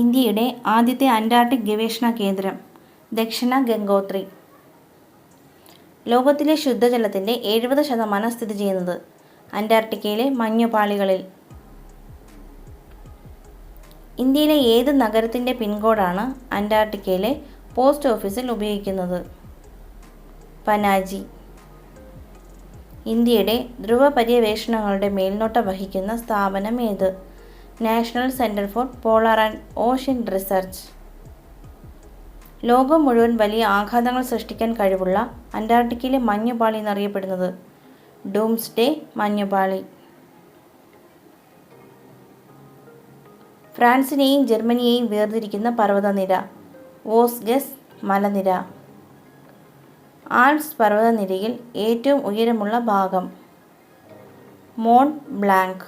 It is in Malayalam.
ഇന്ത്യയുടെ ആദ്യത്തെ അന്റാർട്ടിക് ഗവേഷണ കേന്ദ്രം ദക്ഷിണ ഗംഗോത്രി. ലോകത്തിലെ ശുദ്ധജലത്തിൻ്റെ 70% സ്ഥിതി ചെയ്യുന്നത് അന്റാർട്ടിക്കയിലെ മഞ്ഞുപാളികളിൽ. ഇന്ത്യയിലെ ഏത് നഗരത്തിൻ്റെ പിൻകോഡാണ് അന്റാർട്ടിക്കയിലെ പോസ്റ്റ് ഓഫീസിൽ ഉപയോഗിക്കുന്നത്? പനാജി. ഇന്ത്യയുടെ ധ്രുവ പര്യവേഷണങ്ങളുടെ മേൽനോട്ടം വഹിക്കുന്ന സ്ഥാപനം ഏത്? National centre for polar and ocean research. ലോകം മുഴുവൻ വലിയ ആഘാതങ്ങൾ സൃഷ്ടിക്കാൻ കഴിവുള്ള അന്റാർട്ടിക്കയിലെ മഞ്ഞുപാളി എന്നറിയപ്പെടുന്നത് ഡൂംസ്ഡേ മഞ്ഞുപാളി. ഫ്രാൻസിനെയും ജർമ്മനിയെയും വേർതിരിക്കുന്ന പർവ്വതനിര വോസ്ഗസ് മലനിര. ആൽപ്സ് പർവ്വതനിരയിൽ ഏറ്റവും ഉയരമുള്ള ഭാഗം മോണ്ട് ബ്ലാങ്ക്.